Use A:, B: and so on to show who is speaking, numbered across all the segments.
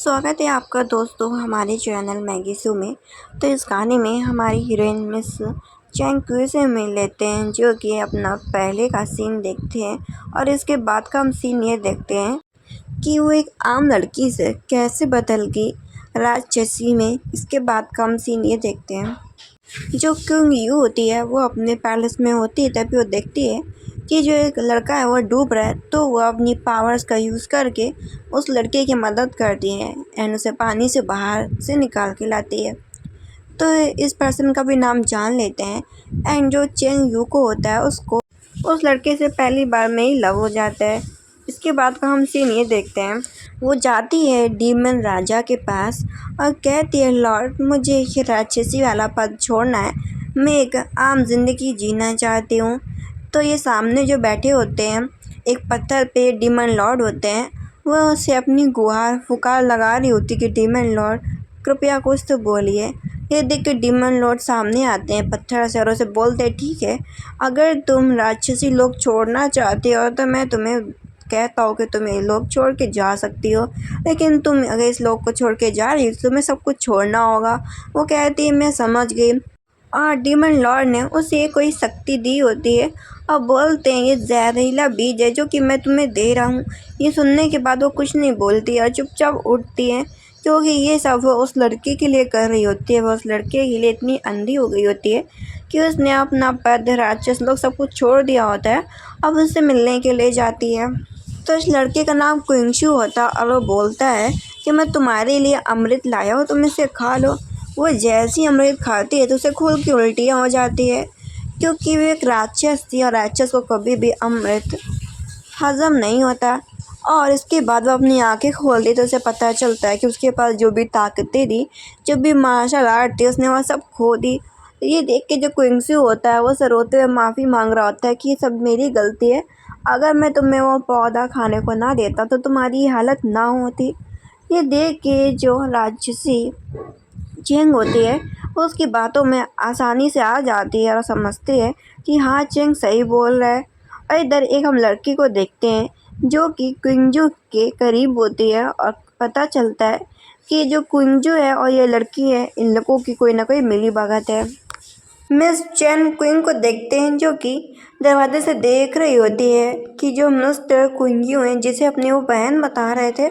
A: स्वागत है आपका दोस्तों हमारे चैनल मैगी शो में। तो इस गाने में हमारी हीरोइन मिस चैंग क्यू से मिल लेते हैं, जो कि अपना पहले का सीन देखते हैं और इसके बाद का हम सीन ये देखते हैं कि वो एक आम लड़की से कैसे बदल गई राक्षसी में। इसके बाद का हम सीन ये देखते हैं, जो क्योंग यू होती है वो अपने पैलेस में होती है, तभी वो देखती है कि जो एक लड़का है वो डूब रहा है। तो वो अपनी पावर्स का यूज़ करके उस लड़के की मदद करती है एंड उसे पानी से बाहर से निकाल के लाती है। तो इस पर्सन का भी नाम जान लेते हैं एंड जो चेंग यू को होता है उसको उस लड़के से पहली बार में ही लव हो जाता है। इसके बाद का हम सीन ये देखते हैं, वो जाती है डीमन राजा के पास और कहती है, लॉर्ड मुझे ये राक्षसी वाला पद छोड़ना है, मैं एक आम जिंदगी जीना चाहती हूँ। तो ये सामने जो बैठे होते हैं एक पत्थर पे डीमन लॉर्ड होते हैं, वह उसे अपनी गुहार फुकार लगा रही होती कि डीमन लॉर्ड कृपया कुछ तो बोलिए। ये देख के डीमन लॉर्ड सामने आते हैं पत्थर से और उसे बोलते हैं, ठीक है अगर तुम राक्षसी लोग छोड़ना चाहते हो तो मैं तुम्हें कहता हूँ कि तुम ये लोग छोड़ के जा सकती हो, लेकिन तुम अगर इस लोग को छोड़ के जा रही हो तो तुम्हें सब कुछ छोड़ना होगा। वो कहती है मैं समझ गई। और डीमन लॉर्ड ने उसे कोई शक्ति दी होती है और बोलते हैं ये जहरीला बीज है जो कि मैं तुम्हें दे रहा हूँ। ये सुनने के बाद वो कुछ नहीं बोलती और चुपचाप उठती है, क्योंकि ये सब वो उस लड़के के लिए कर रही होती है। वो उस लड़के के लिए इतनी अंधी हो गई होती है कि उसने अपना पद राक्षस लोग सब कुछ छोड़ दिया होता है। अब उससे मिलने के लिए जाती है तो इस लड़के का नाम क्विंगशू होता है और वो बोलता है कि मैं तुम्हारे लिए अमृत लाया हूँ, तुम इसे खा लो। वो जैसी अमृत खाती है तो उसे खुद की उल्टियाँ हो जाती है, क्योंकि वो एक राक्षस थी और राक्षस को कभी भी अमृत हजम नहीं होता। और इसके बाद वो अपनी आंखें खोलती तो उसे पता चलता है कि उसके पास जो भी ताकतें थी, जो भी मार्शल आर्ट थी, उसने वह सब खो दी। ये देख के जो क्विंगसू होता है वो उसे रोते हुए माफ़ी मांग रहा होता है कि ये सब मेरी गलती है, अगर मैं तुम्हें वो पौधा खाने को ना देता तो तुम्हारी हालत ना होती। ये देख के जो राक्षसी चेंग होती है वो उसकी बातों में आसानी से आ जाती है और समझती है कि हाँ चेंग सही बोल रहा है। और इधर एक हम लड़की को देखते हैं जो कि क्विंजू के करीब होती है और पता चलता है कि जो क्विंजू है और ये लड़की है, इन लोगों की कोई ना कोई मिली भगत है। मिस चेन क्विंग को देखते हैं जो कि दरवाजे से देख रही होती है कि जो मिस्टर क्विंगयू हैं जिसे अपनी वो बहन बता रहे थे,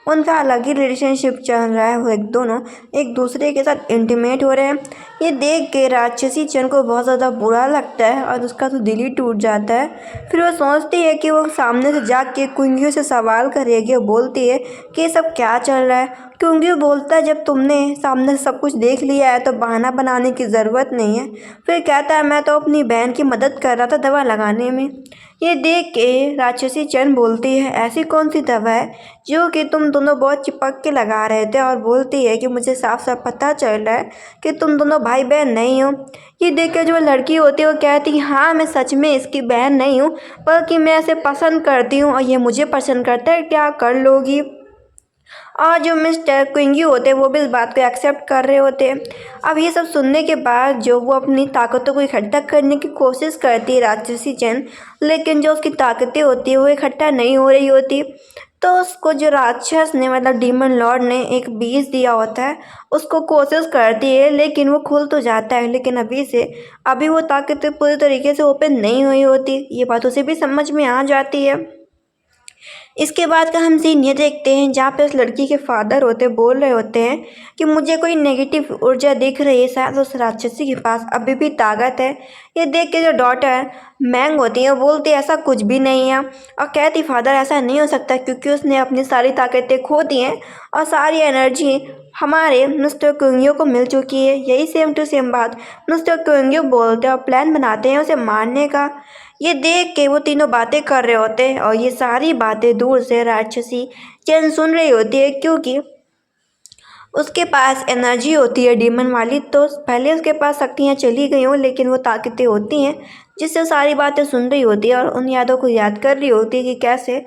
A: उनका अलग ही रिलेशनशिप चल रहा है। वो दोनों एक दूसरे के साथ इंटीमेट हो रहे हैं। ये देख के राक्षसी चेन को बहुत ज़्यादा बुरा लगता है और उसका तो दिल ही टूट जाता है। फिर वो सोचती है कि वो सामने से जाके क्विंगयू से सवाल करेगी और बोलती है कि ये सब क्या चल रहा है। क्विंगयू बोलता है जब तुमने सामने से सब कुछ देख लिया है तो बहाना बनाने की ज़रूरत नहीं है। फिर कहता है मैं तो अपनी बहन की मदद कर रहा था दवा लगाने में। ये देख के राक्षसी चैन बोलती है ऐसी कौन सी दवा है जो कि तुम दोनों बहुत चिपक के लगा रहे थे, और बोलती है कि मुझे साफ साफ पता चल रहा है कि तुम दोनों भाई बहन नहीं हो। ये देख के जो लड़की होती है वो कहती है हाँ मैं सच में इसकी बहन नहीं हूँ, बल्कि मैं इसे पसंद करती हूँ और ये मुझे पसंद करता है, क्या कर लोगी। और जो मिस्टर क्विंगयू होते हैं वो भी इस बात को एक्सेप्ट कर रहे होते हैं। अब ये सब सुनने के बाद जो वो अपनी ताकतों को इकट्ठा करने की कोशिश करती है राक्षसी चैन, लेकिन जो उसकी ताकतें होती है वो इकट्ठा नहीं हो रही होती। तो उसको जो राक्षस ने मतलब डीमन लॉर्ड ने एक बीज दिया होता है उसको कोशिश करती है, लेकिन वो खुल तो जाता है, लेकिन अभी वो ताकतें पूरी तरीके से ओपन नहीं हुई होती। ये बात उसे भी समझ में आ जाती है। इसके बाद का हम सीन ये देखते हैं जहाँ पे उस लड़की के फादर होते बोल रहे होते हैं कि मुझे कोई नेगेटिव ऊर्जा दिख रही है, शायद उस राक्षसी के पास अभी भी ताकत है। ये देख के जो डॉटर मैंग होती है वो बोलती है ऐसा कुछ भी नहीं है, और कहती फादर ऐसा नहीं हो सकता क्योंकि उसने अपनी सारी ताकतें खो दी हैं और सारी एनर्जी हमारे मिस्टर क्विंगयू को मिल चुकी है। यही सेम टू सेम बात मिस्टर क्विंगयू बोलते हैं और प्लान बनाते हैं उसे मारने का। ये देख के वो तीनों बातें कर रहे होते हैं और ये सारी बातें दूर से राक्षसी चैन सुन रही होती है, क्योंकि उसके पास एनर्जी होती है डीमन वाली। तो पहले उसके पास शक्तियाँ चली गई हों, लेकिन वो ताकतें होती हैं जिससे सारी बातें सुन रही होती है और उन यादों को याद कर रही होती है कि कैसे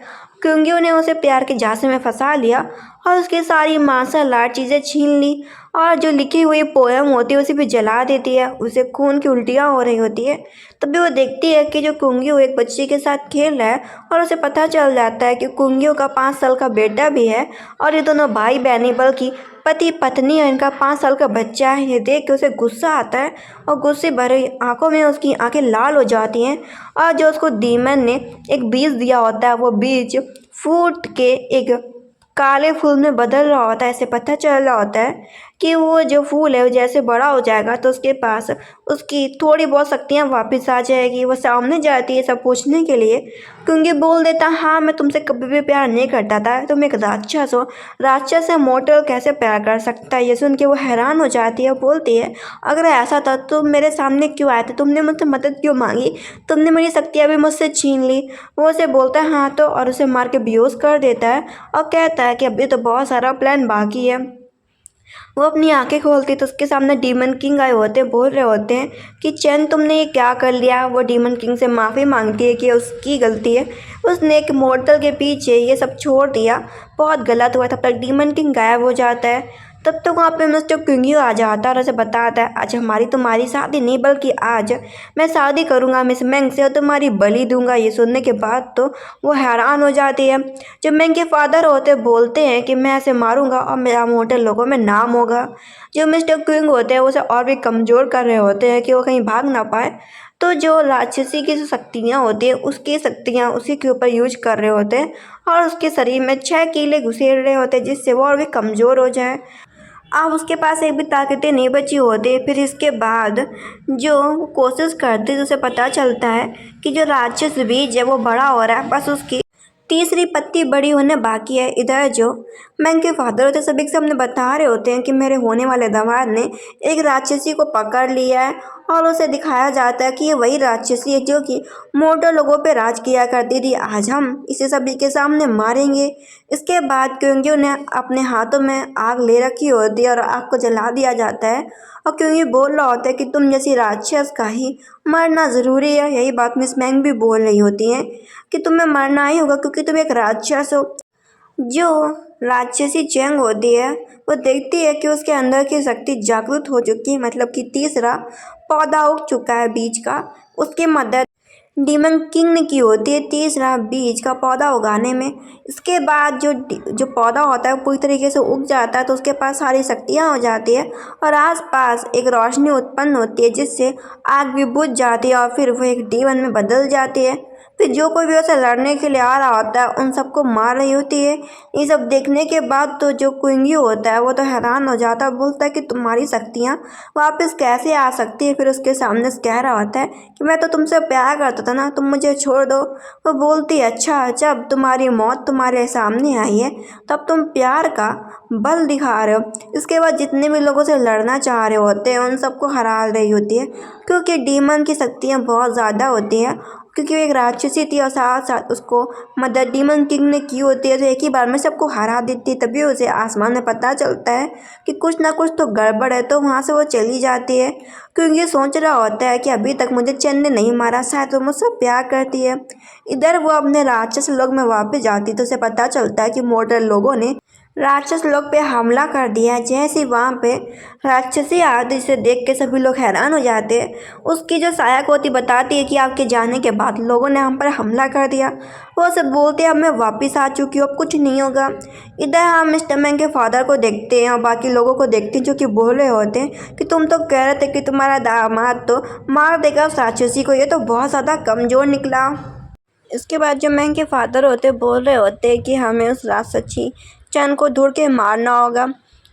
A: क्योंकि उन्हें उसे प्यार के झांसे में फंसा लिया और उसकी सारी मार्शल आर्ट चीज़ें छीन ली और जो लिखी हुई पोएम होती है उसे भी जला देती है। उसे खून की उल्टियाँ हो रही होती है। तभी वो देखती है कि जो कुंगियो एक बच्ची के साथ खेल रहा है और उसे पता चल जाता है कि कुंगियो का 5 साल का बेटा भी है और ये दोनों भाई बहन बल्कि पति पत्नी है। इनका 5 साल का बच्चा है। ये देख के उसे गुस्सा आता है और गुस्से भरी आंखों में उसकी आंखें लाल हो जाती हैं। और जो उसको डीमन ने एक बीज दिया होता है वो बीज फूट के एक काले फूल में बदल रहा होता है। इसे पता चल रहा होता है कि वो जो फूल है वो जैसे बड़ा हो जाएगा तो उसके पास उसकी थोड़ी बहुत शक्तियाँ वापस आ जाएगी। वो सामने जाती है सब पूछने के लिए क्योंकि बोल देता हाँ मैं तुमसे कभी भी प्यार नहीं करता था, तुम एक राक्षस हो, राक्षस से मॉर्टल कैसे प्यार कर सकता है। ये सुन के वो हैरान हो जाती है। बोलती है अगर ऐसा था तो मेरे सामने क्यों आए थे, तुमने मुझसे मदद क्यों मांगी, तुमने मेरी शक्तियाँ भी मुझसे छीन ली। वो उसे बोलता है हाँ तो, और उसे मार के बेहोश कर देता है और कहता है कि अभी तो बहुत सारा प्लान बाकी है। वो अपनी आंखें खोलती तो उसके सामने डीमन किंग आए होते हैं। बोल रहे होते हैं कि चैन तुमने ये क्या कर लिया। वो डीमन किंग से माफ़ी मांगती है कि उसकी गलती है, उसने एक मॉर्टल के पीछे ये सब छोड़ दिया, बहुत गलत हुआ। तब तक डीमन किंग गायब हो जाता है। तब तक वहाँ पे मिस्टर किंगियो आ जाता है और उसे बताता है आज हमारी तुम्हारी शादी नहीं बल्कि आज मैं शादी करूँगा मिस मैंग से और तुम्हारी बलि दूंगा। ये सुनने के बाद तो वो हैरान हो जाती है। जब मैंग के फादर होते बोलते हैं कि मैं ऐसे मारूंगा और मेरा मोटे लोगों में नाम होगा। जो मिस्टर किंग होते हैं उसे और भी कमज़ोर कर रहे होते हैं कि वो कहीं भाग ना पाए। तो जो राक्षसी की जो शक्तियाँ होती है उसकी शक्तियाँ उसी के ऊपर यूज कर रहे होते हैं और उसके शरीर में 6 कीले घुसेड़ रहे होते हैं जिससे वो और भी कमज़ोर हो जाए। अब उसके पास एक भी ताकतें नहीं बची होती। फिर इसके बाद जो वो कोशिश करती तो उसे पता चलता है कि जो राक्षस बीज है वो बड़ा हो रहा है, बस उसकी तीसरी पत्ती बड़ी होने बाकी है। इधर जो मैंग के फादर होते सभी के सामने बता रहे होते हैं कि मेरे होने वाले दामाद ने एक राक्षसी को पकड़ लिया है और उसे दिखाया जाता है कि ये वही राक्षसी है जो कि मोटे लोगों पे राज किया करती थी। आज हम इसे सभी के सामने मारेंगे। इसके बाद क्योंकि उन्हें अपने हाथों में आग ले रखी होती है और आग को जला दिया जाता है और क्योंकि बोल रहा होता है कि तुम जैसी राक्षस का ही मरना ज़रूरी है। यही बात मिस मैंग भी बोल रही होती हैं कि तुम्हें मरना ही होगा क्योंकि तुम एक राक्षस हो। जो राक्षसी चेंग होती है वो देखती है कि उसके अंदर की शक्ति जागृत हो चुकी है, मतलब कि तीसरा पौधा उग चुका है बीज का। उसकी मदद डीमन किंग ने की होती है तीसरा बीज का पौधा उगाने में। इसके बाद जो पौधा होता है वो पूरी तरीके से उग जाता है तो उसके पास सारी शक्तियाँ हो जाती है और आसपास एक रोशनी उत्पन्न होती है जिससे आग भी बुझ जाती है और फिर वो एक डीमन में बदल जाती है। फिर जो कोई भी उसे लड़ने के लिए आ रहा होता है उन सबको मार रही होती है। ये सब देखने के बाद तो जो कुंगियो होता है वो तो हैरान हो जाता है। बोलता है कि तुम्हारी शक्तियाँ वापस कैसे आ सकती है। फिर उसके सामने से कह रहा होता है कि मैं तो तुमसे प्यार करता था ना, तुम मुझे छोड़ दो। वो बोलती है अच्छा जब तुम्हारी मौत तुम्हारे सामने आई है तब तुम प्यार का बल दिखा रहे हो। इसके बाद जितने भी लोगों से लड़ना चाह रहे होते हैं उन सबको हरा रही होती है क्योंकि डीमन की शक्तियाँ बहुत ज़्यादा होती हैं। क्योंकि वो एक राक्षसी थी और साथ साथ उसको मदद डीमन किंग ने की होती है तो एक ही बार में सबको हरा देती है। तभी उसे आसमान में पता चलता है कि कुछ ना कुछ तो गड़बड़ है तो वहाँ से वो चली जाती है क्योंकि ये सोच रहा होता है कि अभी तक मुझे चैन ने नहीं मारा, शायद वो मुझसे प्यार करती है। इधर वो अपने राक्षस लोग में वापस जाती तो उसे पता चलता है कि मॉडर्न लोगों ने राक्षस लोग पे हमला कर दिया है। जैसे वहाँ पे राक्षसी आती जिसे देख के सभी लोग हैरान हो जाते हैं। उसकी जो सहायक होती बताती है कि आपके जाने के बाद लोगों ने हम पर हमला कर दिया। वो सब बोलते हैं अब मैं वापस आ चुकी हूँ, अब कुछ नहीं होगा। इधर हम मिस्टर मैंग के फादर को देखते हैं और बाकी लोगों को देखते हैं जो कि बोल रहे होते हैं कि तुम तो कह रहे थे कि तुम्हारा दामाद तो मार देगा उस राक्षसी को, ये तो बहुत ज़्यादा कमज़ोर निकला। इसके बाद जो मैंग के फादर होते बोल रहे होते कि हमें उस राक्षसी चैन को ढूंढ के मारना होगा।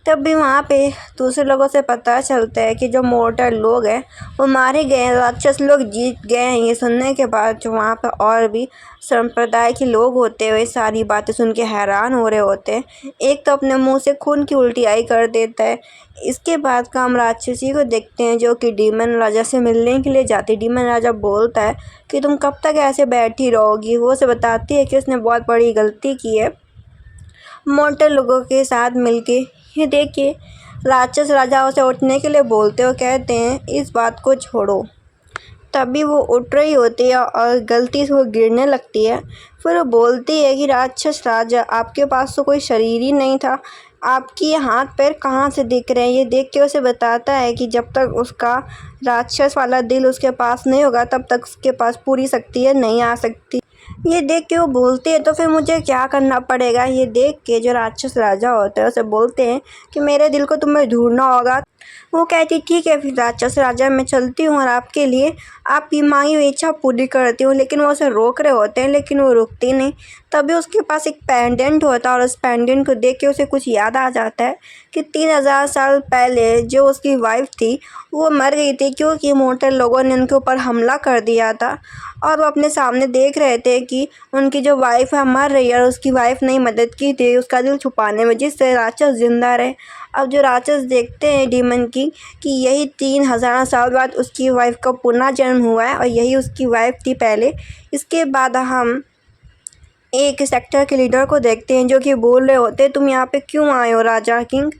A: तब भी वहाँ पे दूसरे लोगों से पता चलता है कि जो मोर्टल लोग हैं वो मारे गए हैं, राक्षस लोग जीत गए हैं। ये सुनने के बाद जो वहाँ पे और भी संप्रदाय के लोग होते हुए सारी बातें सुन के हैरान हो रहे होते हैं। एक तो अपने मुंह से खून की उल्टियाई कर देता है। इसके बाद का हम राक्षसी को देखते हैं जो कि डीमन राजा से मिलने के लिए जाती है। डीमन राजा बोलता है कि तुम कब तक ऐसे बैठी रहोगी। वो उसे बताती है कि उसने बहुत बड़ी गलती की है मोटे लोगों के साथ मिलके। ये देखिए राक्षस राजा उसे उठने के लिए बोलते हो, कहते हैं इस बात को छोड़ो। तभी वो उठ रही होती है और गलती से वो गिरने लगती है। फिर फिर वो बोलती है कि राक्षस राजा, आपके पास तो कोई शरीर ही नहीं था, आपकी हाथ पैर कहाँ से दिख रहे हैं। ये देख के उसे बताता है कि जब तक उसका राक्षस वाला दिल उसके पास नहीं होगा तब तक उसके पास पूरी शक्तियाँ नहीं आ सकती। ये देख के वो बोलते हैं तो फिर मुझे क्या करना पड़ेगा। ये देख के जो राक्षस राजा होते हैं उसे बोलते हैं कि मेरे दिल को तुम्हें ढूंढना होगा। वो कहती ठीक है फिर राक्षस राजा, मैं चलती हूँ और आपके लिए आपकी मांगी हुई इच्छा पूरी करती हूँ। लेकिन वो उसे रोक रहे होते हैं लेकिन वो रुकती नहीं। तभी उसके पास एक पेंडेंट होता है और उस पेंडेंट को देख के उसे कुछ याद आ जाता है कि 3000 साल पहले जो उसकी वाइफ थी वो मर गई थी क्योंकि मोटे लोगों ने उनके ऊपर हमला कर दिया था। और वो अपने सामने देख रहे थे कि उनकी जो वाइफ है मर रही है और उसकी वाइफ ने मदद की थी उसका दिल छुपाने में, जिससे राक्षस जिंदा रहे। अब जो राक्षस देखते हैं डीमन किंग कि यही 3000 साल बाद उसकी वाइफ का पुनः जन्म हुआ है और यही उसकी वाइफ थी पहले। इसके बाद हम एक सेक्टर के लीडर को देखते हैं जो कि बोल रहे होते हैं तुम यहाँ पे क्यों आए हो राजा किंग।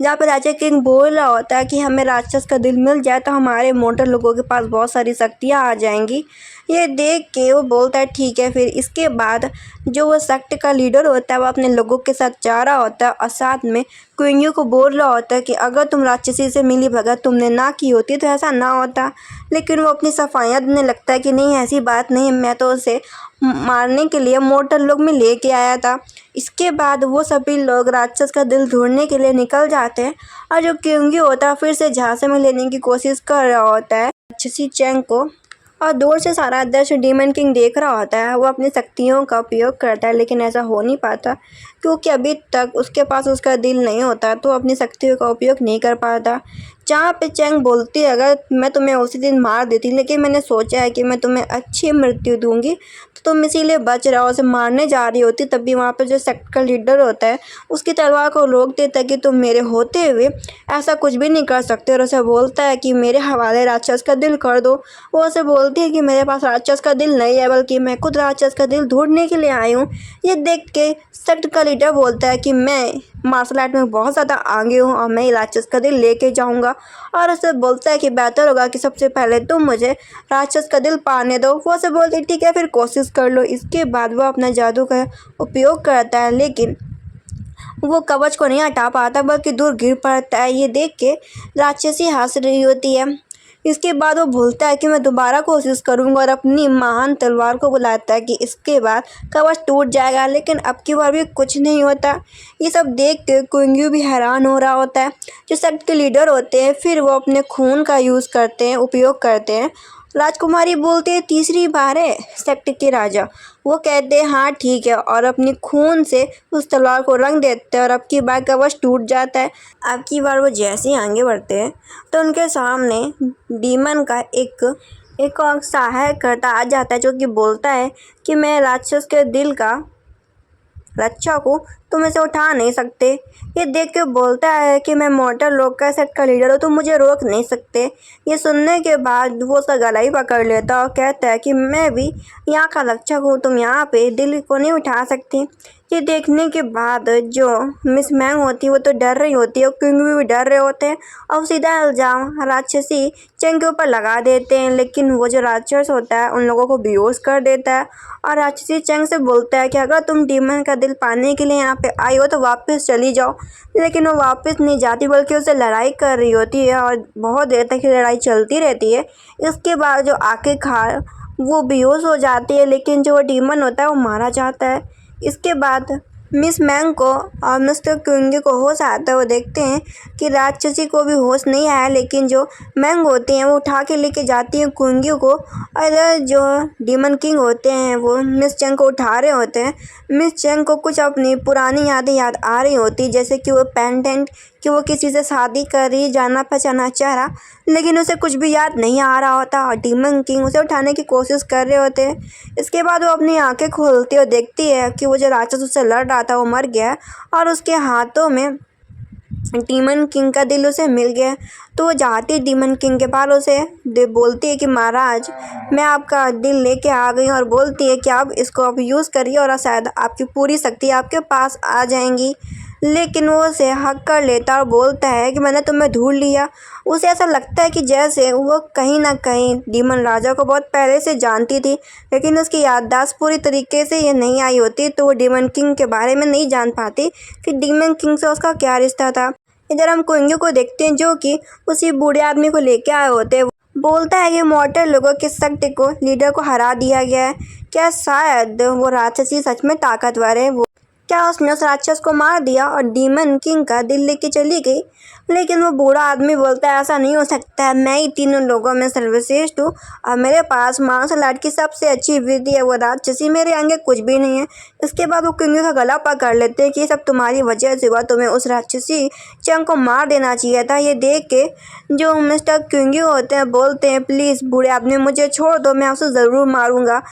A: जहाँ पर राजा किंग बोल रहा होता है कि हमें राक्षस का दिल मिल जाए तो हमारे मोटर लोगों के पास बहुत सारी शक्तियाँ आ जाएंगी। ये देख के वो बोलता है ठीक है। फिर इसके बाद जो वो सेक्ट का लीडर होता है वो अपने लोगों के साथ जा रहा होता है और साथ में क्वींगियो को बोल रहा होता है कि अगर तुम राक्षसी से मिली भगत तुमने ना की होती तो ऐसा ना होता। लेकिन वो अपनी सफाइयाँ देने लगता है कि नहीं ऐसी बात नहीं, मैं तो उसे मारने के लिए मोटर लोग में लेके आया था। इसके बाद वो सभी लोग राक्षस का दिल ढूंढने के लिए निकल जाते हैं और जो क्योंगी होता है फिर से झांसे में लेने की कोशिश कर रहा होता है राक्षसी चैंग को। और दूर से सारा दृश्य डीमन किंग देख रहा होता है। वो अपनी शक्तियों का उपयोग करता है लेकिन ऐसा हो नहीं पाता क्योंकि अभी तक उसके पास उसका दिल नहीं होता तो अपनी शक्तियों का उपयोग नहीं कर पाता। जहाँ पे चैंग बोलती है अगर मैं तुम्हें उसी दिन मार देती लेकिन मैंने सोचा है कि मैं तुम्हें अच्छी मृत्यु दूंगी तो तुम इसीलिए बच रहा हो, उसे मारने जा रही होती। तभी वहाँ पे जो सेक्ट का लीडर होता है उसकी तलवार को रोक देता है कि तुम मेरे होते हुए ऐसा कुछ भी नहीं कर सकते और उसे बोलता है कि मेरे हवाले राक्षस का दिल कर दो। वो उसे बोलती है कि मेरे पास राक्षस का दिल नहीं है बल्कि मैं खुद राक्षस का दिल ढूंढने के लिए आई हूँ। ये देख के सेक्ट का लीडर बोलता है कि मैं मार्शल आर्ट में बहुत ज़्यादा आगे हूँ और मैं राक्षस का दिल लेके जाऊँगा। और उसे बोलता है कि बेहतर होगा कि सबसे पहले तुम मुझे राक्षस का दिल पाने दो। वो उसे बोलती है ठीक है फिर कोशिश कर लो। इसके बाद वो अपना जादू का उपयोग करता है लेकिन वो कवच को नहीं हटा पाता बल्कि दूर गिर पड़ता है। ये देख के राक्षसी हंस रही होती है। इसके बाद वो बोलता है कि मैं दोबारा कोशिश करूंगा और अपनी महान तलवार को बुलाता है कि इसके बाद कवच टूट जाएगा लेकिन अब की बार भी कुछ नहीं होता। ये सब देख के क्विंगियो भी हैरान हो रहा होता है। जो सेक्ट के लीडर होते हैं फिर वो अपने खून का यूज़ करते हैं, उपयोग करते हैं। राजकुमारी बोलती है तीसरी बार है सेक्ट के राजा। वो कहते हैं हाँ ठीक है और अपनी खून से उस तलवार को रंग देते हैं और अब की बार कवच टूट जाता है। अब की बार वो जैसे ही आगे बढ़ते हैं तो उनके सामने डीमन का एक और सहायक करता आ जाता है जो कि बोलता है कि मैं राक्षस के दिल का रक्षा को तुम इसे उठा नहीं सकते। ये देख के बोलता है कि मैं मॉर्टल लोग का सेक्ट का लीडर हूँ, तुम मुझे रोक नहीं सकते। ये सुनने के बाद वो उसका गला ही पकड़ लेता और कहता है कि मैं भी यहाँ का रक्षक हूँ, तुम यहाँ पे दिल को नहीं उठा सकती। ये देखने के बाद जो मिस मैंग होती है वो तो डर रही होती है और किंग भी डर रहे होते हैं और सीधा इल्जाम राक्षसी चैंग के ऊपर लगा देते हैं। लेकिन वो जो राक्षस होता है उन लोगों को बेहोश कर देता है और राक्षसी चैंग से बोलता है कि अगर तुम डीमन का दिल पाने के लिए यहाँ पे आई हो तो वापस चली जाओ। लेकिन वो वापस नहीं जाती बल्कि उससे लड़ाई कर रही होती है और बहुत देर तक ये लड़ाई चलती रहती है। इसके बाद जो आखिरकार वो बेहोश हो जाती है लेकिन जो डीमन होता है वो मारा जाता है। इसके बाद मिस मैंग को और मिस्टर क्विंगी को होश आता है। वो देखते हैं कि राक्षसी को भी होश नहीं आया लेकिन जो मैंग होती हैं वो उठा के लेके जाती हैं क्विंगी को और जो डीमन किंग होते हैं वो मिस चैंग को उठा रहे होते हैं। मिस चैंग को कुछ अपनी पुरानी यादें याद आ रही होती जैसे कि वो पेंडेंट कि वो किसी से शादी कर रही, जाना पहचाना चेहरा, लेकिन उसे कुछ भी याद नहीं आ रहा होता और डीमन किंग उसे उठाने की कोशिश कर रहे होते हैं। इसके बाद वो अपनी आंखें खोलती है और देखती है कि वो जो राक्षस उससे लड़ रहा था वो मर गया और उसके हाथों में डीमन किंग का दिल उसे मिल गया। तो वो जाती है डीमन किंग के पास, उसे बोलती है कि महाराज मैं आपका दिल लेके आ गई और बोलती है कि आप इसको यूज़ करिए और शायद आपकी पूरी शक्ति आपके पास आ जाएंगी। लेकिन वो उसे हक कर लेता और बोलता है कि मैंने तुम्हें ढूंढ लिया। उसे ऐसा लगता है कि जैसे वो कहीं ना कहीं डीमन राजा को बहुत पहले से जानती थी, लेकिन उसकी याददाश्त पूरी तरीके से ये नहीं आई होती, तो वो डीमन किंग के बारे में नहीं जान पाती कि डीमन किंग से उसका क्या रिश्ता था। इधर हम कुंगी को देखते हैं जो कि उसी बूढ़े आदमी को लेके आए होते हैं। बोलता है कि मॉर्टल लोगों की शक्ति को लीडर को हरा दिया गया है। क्या शायद वो राक्षसी सच में ताकतवर है? वो क्या उसने उस राक्षस को मार दिया और डीमन किंग का दिल लेके चली गई? लेकिन वो बूढ़ा आदमी बोलता है ऐसा नहीं हो सकता है, मैं ही तीनों लोगों में सर्वश्रेष्ठ हूँ और मेरे पास मार्शल आर्ट की सबसे अच्छी विधि है, वो राक्षसी मेरे आगे कुछ भी नहीं है। इसके बाद वो किंग का गला पकड़ लेते हैं कि ये सब तुम्हारी वजह से हुआ, तुम्हें उस राक्षसी चंग को मार देना चाहिए था। ये देख के जो मिस्टर किंगी होते हैं बोलते हैं प्लीज़ बूढ़े आदमी मुझे छोड़ दो, मैं उसे ज़रूर मारूंगा।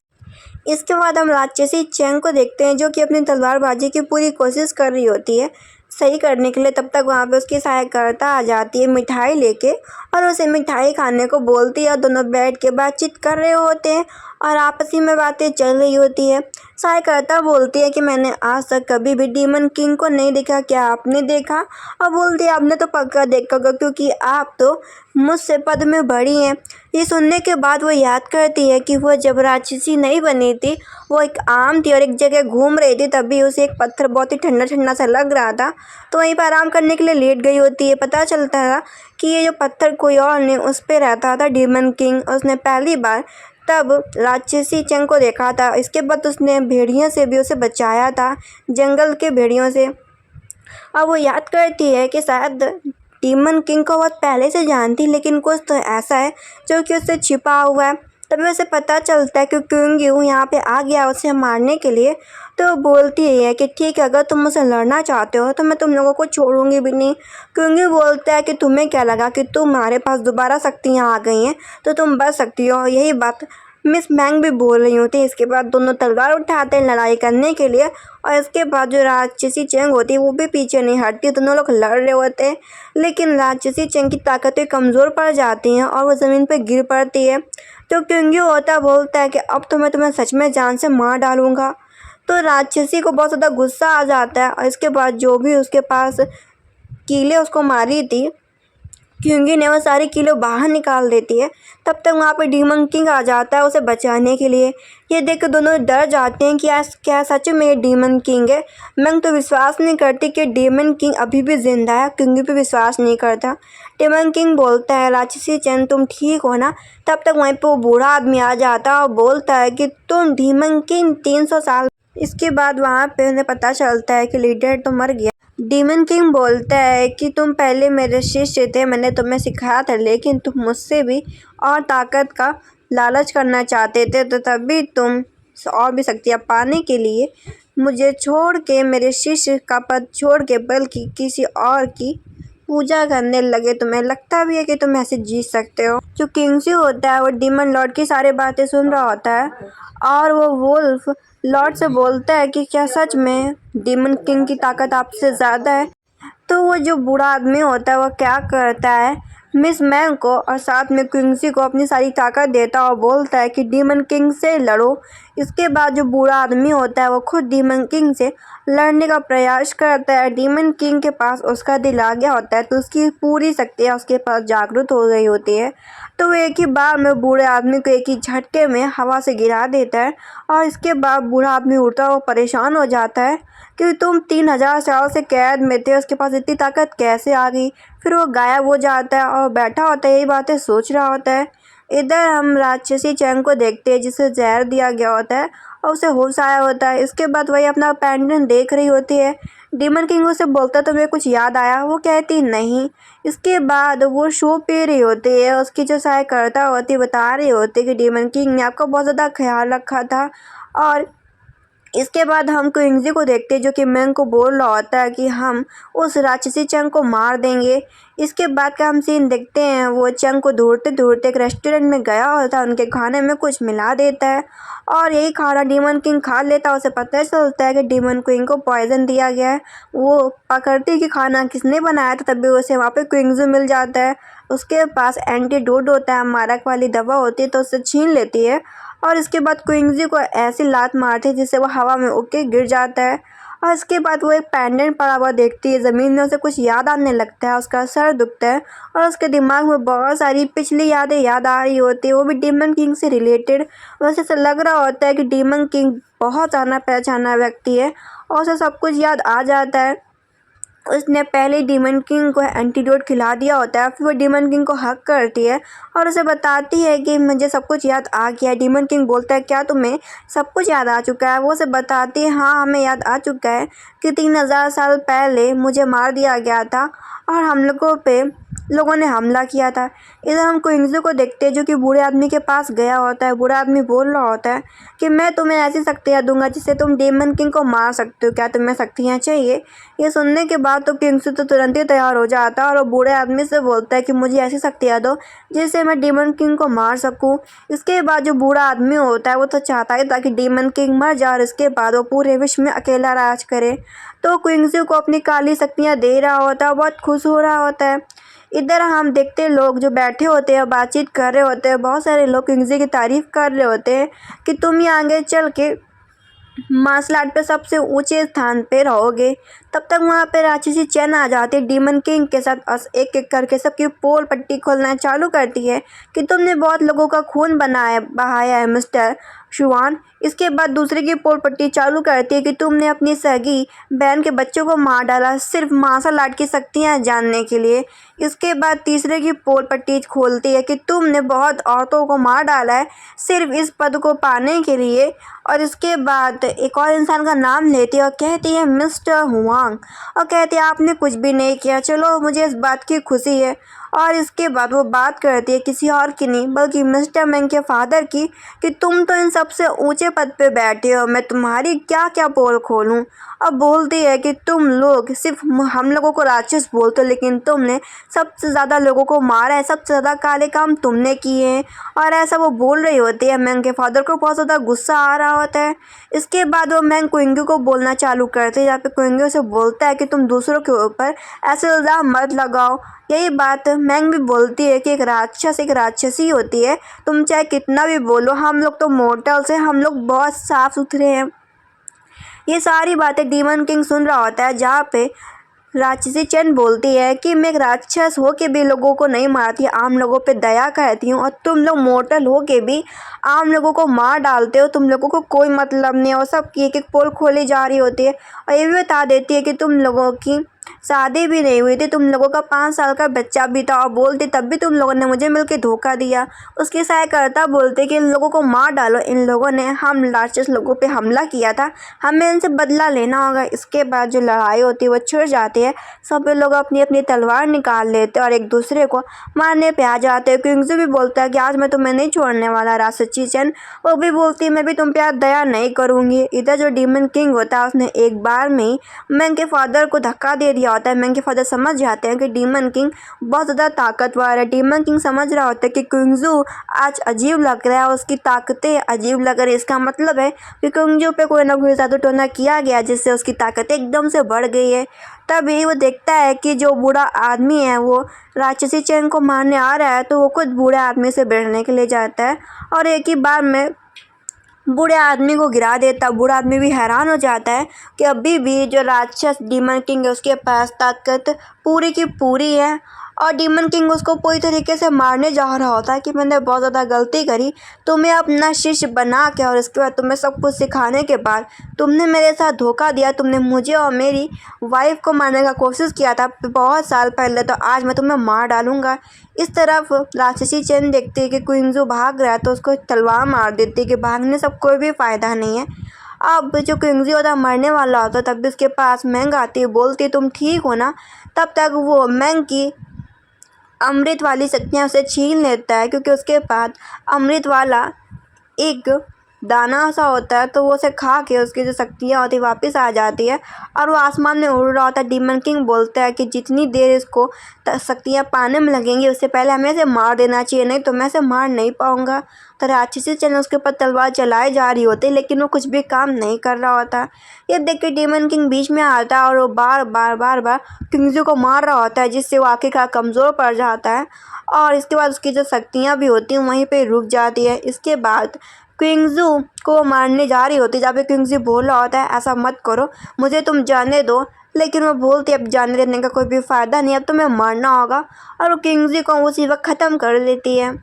A: इसके बाद हम राक्षसी चेंग को देखते हैं जो कि अपनी तलवारबाजी की पूरी कोशिश कर रही होती है सही करने के लिए। तब तक वहाँ पे उसकी सहायकर्ता आ जाती है मिठाई लेके और उसे मिठाई खाने को बोलती है। दोनों बैठ के बातचीत कर रहे होते हैं और आपसी में बातें चल रही होती है। सहायकर्ता बोलती है कि मैंने आज तक कभी भी डीमन किंग को नहीं देखा, क्या आपने देखा? और बोलती है आपने तो पक्का देखा होगा क्योंकि आप तो मुझसे पद में बड़ी हैं। ये सुनने के बाद वो याद करती है कि वो जब राक्षसी नहीं बनी थी वो एक आम थी और एक जगह घूम रही थी, तभी उसे एक पत्थर बहुत ही ठंडा ठंडा सा लग रहा था, तो वहीं पर आराम करने के लिए लेट गई होती है। पता चलता था कि ये जो पत्थर कोई और नहीं उस पर रहता था डीमन किंग। उसने पहली बार तब राक्षसी चंग को देखा था। इसके बाद उसने भेड़ियों से भी उसे बचाया था, जंगल के भेड़ियों से। अब वो याद करती है कि शायद डीमन किंग को बहुत पहले से जानती, लेकिन कुछ तो ऐसा है जो कि उससे छिपा हुआ है। तभी उसे पता चलता है कि क्योंकि यहाँ पे आ गया उसे मारने के लिए। तो वो बोलती है कि ठीक है अगर तुम मुझसे लड़ना चाहते हो तो मैं तुम लोगों को छोड़ूंगी भी नहीं। क्योंकि बोलता है कि तुम्हें क्या लगा कि तुम्हारे पास दोबारा शक्तियाँ आ गई हैं तो तुम बच सकती हो। यही बात मिस मैंग भी बोल रही होती है। इसके बाद दोनों तलवार उठाते हैं लड़ाई करने के लिए और इसके बाद जो राक्षसी चेंग होती है वो भी पीछे नहीं हटती। दोनों लोग लड़ रहे होते हैं, लेकिन राक्षसी चेंग की ताकतें कमज़ोर पड़ जाती हैं और वो ज़मीन पर गिर पड़ती है। तो क्योंकि होता बोलता है कि अब तो मैं तुम्हें सच में जान से मार डालूंगा। तो राक्षसी को बहुत ज़्यादा गुस्सा आ जाता है और इसके बाद जो भी उसके पास कीलें उसको मारी थी क्योंकि ने वो सारी कीलें बाहर निकाल देती है। तब तक वहाँ पे डीमन किंग आ जाता है उसे बचाने के लिए। ये देख कर दोनों डर जाते हैं कि यार क्या सच में ये डीमन किंग है? मैं तो विश्वास नहीं करती कि डीमन किंग अभी भी जिंदा है। किंग पे विश्वास नहीं करता। डीमन किंग बोलता है राक्षसी चैन तुम ठीक हो ना? तब तक वहीं पे वो बूढ़ा आदमी आ जाता है और बोलता है कि तुम डीमन किंग 300 साल। इसके बाद वहाँ पे उन्हें पता चलता है कि लीडर तो मर गया। डीमन किंग बोलता है कि तुम पहले मेरे शिष्य थे, मैंने तुम्हें सिखाया था, लेकिन तुम मुझसे भी और ताकत का लालच करना चाहते थे, तो तभी तुम और भी शक्तियाँ पाने के लिए मुझे छोड़ के, मेरे शिष्य का पद छोड़ के बल्कि किसी और की पूजा करने लगे। तुम्हें लगता भी है कि तुम ऐसे जीत सकते हो? जो किंगसी होता है वो डीमन लॉर्ड की सारी बातें सुन रहा होता है और वो वुल्फ लॉर्ड से बोलता है कि क्या सच में डीमन किंग की ताकत आपसे ज़्यादा है? तो वो जो बूढ़ा आदमी होता है वो क्या करता है, मिस मैंग को और साथ में किंगसी को अपनी सारी ताकत देता है और बोलता है कि डीमन किंग से लड़ो। इसके बाद जो बूढ़ा आदमी होता है वो खुद डीमन किंग से लड़ने का प्रयास करता है। डीमन किंग के पास उसका दिल आ गया होता है, तो उसकी पूरी शक्तियाँ उसके पास जागृत हो गई होती है। तो वो एक ही बार में बूढ़े आदमी को एक ही झटके में हवा से गिरा देता है और इसके बाद बूढ़ा आदमी उड़ता हुआ परेशान हो जाता है कि तुम 3000 साल से कैद में थे, उसके पास इतनी ताकत कैसे आ गई? फिर वो गायब हो जाता है और बैठा होता है, यही बातें सोच रहा होता है। इधर हम राक्षसी चैंग को देखते हैं जिसे जहर दिया गया होता है और उसे होश आया होता है। इसके बाद वही अपना पेंडेंट देख रही होती है। डीमन किंग उसे बोलता है तुम्हें कुछ याद आया? वो कहती नहीं। इसके बाद वो शो पी रही होती है, उसकी जो सहायकर्ता होती बता रही होती है कि डीमन किंग ने आपका बहुत ज़्यादा ख्याल रखा था। और इसके बाद हम क्विंगजी को देखते हैं जो कि मैंग को बोल रहा होता है कि हम उस राक्षसी चंग को मार देंगे। इसके बाद का हम सीन देखते हैं, वो चंग को ढूंढते ढूंढते एक रेस्टोरेंट में गया होता है, उनके खाने में कुछ मिला देता है और यही खाना डीमन किंग खा लेता है। उसे पता चलता है कि डीमन किंग को पॉइजन दिया गया है। वो पकड़ती है कि खाना किसने बनाया था, तभी उसे वहाँ पे क्विंगजी मिल जाता है। उसके पास एंटीडोट होता है, मारक वाली दवा होती है, तो उससे छीन लेती है और इसके बाद क्विंगजी को ऐसी लात मारती है जिससे वो हवा में उड़ के गिर जाता है और इसके बाद वो एक पेंडेंट पड़ा हुआ देखती है ज़मीन में, उसे कुछ याद आने लगता है, उसका सर दुखता है और उसके दिमाग में बहुत सारी पिछली यादें याद आ रही होती है, वो भी डीमन किंग से रिलेटेड। वैसे ऐसा लग रहा होता है कि डीमन किंग बहुत जाना पहचाना व्यक्ति है और उसे सब कुछ याद आ जाता है। उसने पहले डीमन किंग को एंटीडोट खिला दिया होता है, फिर वो डीमन किंग को हक करती है और उसे बताती है कि मुझे सब कुछ याद आ गया है। डीमन किंग बोलता है क्या तुम्हें सब कुछ याद आ चुका है? वो उसे बताती है हाँ हमें याद आ चुका है कि 3000 साल पहले मुझे मार दिया गया था और हम लोगों ने हमला किया था। इधर हम क्विंगज़ू को देखते हैं जो कि बूढ़े आदमी के पास गया होता है। बूढ़ा आदमी बोल रहा होता है कि मैं तुम्हें ऐसी शक्तियाँ दूंगा जिससे तुम डीमन किंग को मार सकते हो, क्या तुम्हें शक्तियाँ चाहिए? ये सुनने के बाद तो क्विंगज़ू तो तुरंत ही तैयार हो जाता है और वो बूढ़े आदमी से बोलता है कि मुझे ऐसी शक्तियाँ दो जिससे मैं डीमन किंग को मार सकूँ। इसके बाद जो बूढ़ा आदमी होता है वो तो चाहता है ताकि डीमन किंग मर जाए और इसके बाद वो पूरे विश्व में अकेला राज करे। तो क्विंगज़ू को अपनी काली शक्तियाँ दे रहा होता है, बहुत खुश हो रहा होता है। इधर हम देखते हैं लोग जो बैठे होते हैं बातचीत कर रहे होते हैं, बहुत सारे लोग क्विंगज़ी की तारीफ़ कर रहे होते हैं कि तुम ही आगे चल के मार्शल आर्ट पे सबसे ऊंचे स्थान पे रहोगे। तब तक वहाँ पे राक्षसी चैन आ जाती है डीमन किंग के साथ, एक एक करके सबकी पोल पट्टी खोलना चालू करती है कि तुमने बहुत लोगों का खून बहाया है मिस्टर शुआन। इसके बाद दूसरे की पोल पट्टी चालू करती है कि तुमने अपनी सगी बहन के बच्चों को मार डाला सिर्फ मार्शल आर्ट की शक्तियाँ जानने के लिए। इसके बाद तीसरे की पोल पट्टी खोलती है कि तुमने बहुत औरतों को मार डाला है सिर्फ इस पद को पाने के लिए। और इसके बाद एक और इंसान का नाम लेती है और कहती है मिस्टर हुआंग, और कहती है आपने कुछ भी नहीं किया, चलो मुझे इस बात की खुशी है। और इसके बाद वो बात करती है किसी और की नहीं बल्कि मिस्टर मैंग के फादर की कि तुम तो इन सबसे ऊंचे पद पे बैठे हो, मैं तुम्हारी क्या क्या पोल खोलूं। अब बोलती है कि तुम लोग सिर्फ हम लोगों को राक्षस बोलते हो लेकिन तुमने सबसे ज़्यादा लोगों को मारा है, सबसे ज़्यादा काले काम तुमने किए हैं। और ऐसा वो बोल रही होती है। मैंग के फादर को बहुत ज़्यादा गुस्सा आ रहा होता है। इसके बाद वो मैंग क्विंगू को बोलना चालू करते हैं, जहाँ पे क्विंगू से बोलता है कि तुम दूसरों के ऊपर ऐसे इल्ज़ाम मत लगाओ। यही बात मैंग भी बोलती है कि एक राक्षस एक राक्षसी होती है, तुम चाहे कितना भी बोलो, हम लोग तो मोर्टल्स हैं, हम लोग बहुत साफ सुथरे हैं। ये सारी बातें डीमन किंग सुन रहा होता है, जहाँ पे राक्षसी चैन बोलती है कि मैं एक राक्षस हो के भी लोगों को नहीं मारती, आम लोगों पे दया करती हूँ, और तुम लोग मोर्टल हो के भी आम लोगों को मार डालते हो, तुम लोगों को कोई मतलब नहीं है। और सबकी एक एक पोल खोली जा रही होती है और ये भी बता देती है कि तुम लोगों की शादी भी नहीं हुई थी, तुम लोगों का 5 साल का बच्चा भी था, और बोलती तब भी तुम लोगों ने मुझे मिलके धोखा दिया। उसकी सहायकर्ता बोलते कि इन लोगों को मार डालो, इन लोगों ने हम राक्षस लोगों पे हमला किया था, हमें इनसे बदला लेना होगा। इसके बाद जो लड़ाई होती है वो छिड़ जाती है, सब लोग अपनी अपनी तलवार निकाल लेते और एक दूसरे को मारने पे आ जाते हैं। क्विंगज़ू भी बोलता है कि आज मैं तुम्हें नहीं छोड़ने वाला। राक्षसी चैन वो भी बोलती है मैं भी तुम पे आज दया नहीं करूँगी। इधर जो डीमन किंग होता है उसने एक बार में ही मैंग के फादर को धक्का दे दिया होता है। मैंग के फादर समझ जाते हैं कि डीमन किंग बहुत ज़्यादा ताकतवर है। डीमन किंग समझ रहा होता है कि क्विंगज़ू आज अजीब लग रहा है, उसकी ताकतें अजीब लग रही है, इसका मतलब है कि क्विंगज़ू पे कोई ना कोई जादू टोना किया गया जिससे उसकी ताकत एकदम से बढ़ गई है। तभी वो देखता है कि जो बूढ़ा आदमी है वो राक्षसी चैन को मारने आ रहा है, तो वो खुद बूढ़े आदमी से भिड़ने के लिए जाता है और एक ही बार में बूढ़े आदमी को गिरा देता। बूढ़ा आदमी भी हैरान हो जाता है कि अभी भी जो राक्षस डीमन किंग है उसके पास ताकत पूरी की पूरी है, और डीमन किंग उसको पूरी तरीके से मारने जा रहा होता है कि मैंने बहुत ज़्यादा गलती करी, तुम्हें अपना शिष्य बना के और इसके बाद तुम्हें सब कुछ सिखाने के बाद तुमने मेरे साथ धोखा दिया, तुमने मुझे और मेरी वाइफ को मारने का कोशिश किया था बहुत साल पहले, तो आज मैं तुम्हें मार डालूंगा। इस तरफ राक्षसी चैन देखती है कि क्विंगज़ू भाग रहा है तो उसको तलवार मार देती है कि भागने से कोई भी फ़ायदा नहीं है। अब जो क्विंगज़ू होता मरने वाला होता तब भी उसके पास मैंग आती है, बोलती है तुम ठीक हो ना। तब तक वो मैंग की अमृत वाली शक्तियाँ उसे छीन लेता है, क्योंकि उसके पास अमृत वाला एक दाना सा होता है, तो वो उसे खा के उसकी जो शक्तियाँ होती वापस आ जाती है और वो आसमान में उड़ रहा होता है। डीमन किंग बोलता है कि जितनी देर इसको शक्तियाँ पाने में लगेंगी उससे पहले हमें इसे मार देना चाहिए, नहीं तो मैं इसे मार नहीं पाऊँगा। तो राक्षसी चैन उसके ऊपर तलवार चलाई जा रही होती है लेकिन वो कुछ भी काम नहीं कर रहा होता। ये देख के डीमन किंग बीच में आता है और वो बार बार क्विंगज़ू को मार रहा होता है, जिससे वो आखिरकार कमज़ोर पड़ जाता है और इसके बाद उसकी जो शक्तियाँ भी होती हैं वहीं पे रुक जाती है। इसके बाद क्विंगजू को मारने जा रही होती, जहाँ पे क्विंगजू बोल रहा होता है ऐसा मत करो, मुझे तुम जाने दो। लेकिन वो बोलती अब जाने देने का कोई भी फ़ायदा नहीं, अब तुम्हें मरना होगा, और वो क्विंगजू को उसी वक्त ख़त्म कर देती है।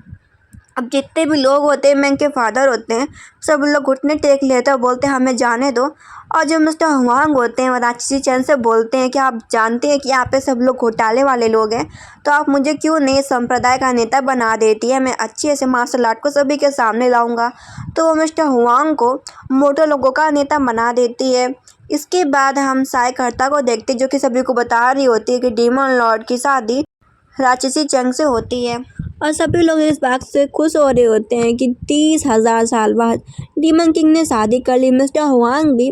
A: अब जितने भी लोग होते हैं, मैं के फादर होते हैं, सब लोग घुटने टेक लेते हैं और बोलते हैं हमें जाने दो। और जो मिस्टर हुआंग होते हैं वो राक्षसी चैन से बोलते हैं कि आप जानते हैं कि यहाँ पे सब लोग घोटाले वाले लोग हैं, तो आप मुझे क्यों नहीं संप्रदाय का नेता बना देती है, मैं अच्छे से मार्शल आर्ट को सभी के सामने लाऊंगा। तो वो मिस्टर हुआंग को मोटे लोगों का नेता बना देती है। इसके बाद हम सायकर्ता को देखते जो कि सभी को बता रही होती है कि डीमन लॉर्ड की शादी राक्षसी चंग से होती है, और सभी लोग इस बात से खुश हो रहे होते हैं कि 30,000 साल बाद डीमन किंग ने शादी कर ली। मिस्टर हुआंग भी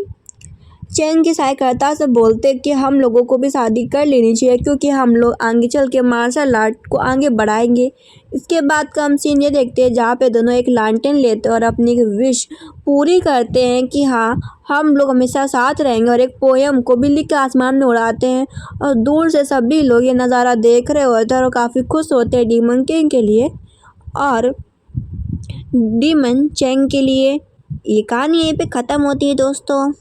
A: चैंग की सायकर्ता से बोलते कि हम लोगों को भी शादी कर लेनी चाहिए, क्योंकि हम लोग आगे चल के मार्शल आर्ट को आगे बढ़ाएंगे। इसके बाद का हम सीन ये देखते हैं जहाँ पे दोनों एक लालटेन लेते हैं और अपनी विश पूरी करते हैं कि हाँ हम लोग हमेशा साथ रहेंगे, और एक पोयम को बिल्ली के आसमान में उड़ाते हैं। और दूर से सभी लोग ये नज़ारा देख रहे होते हैं और काफ़ी खुश होते हैं डीमन किंग के लिए और डीमन चैंग के लिए। ये कहानी यहीं पे ख़त्म होती है दोस्तों।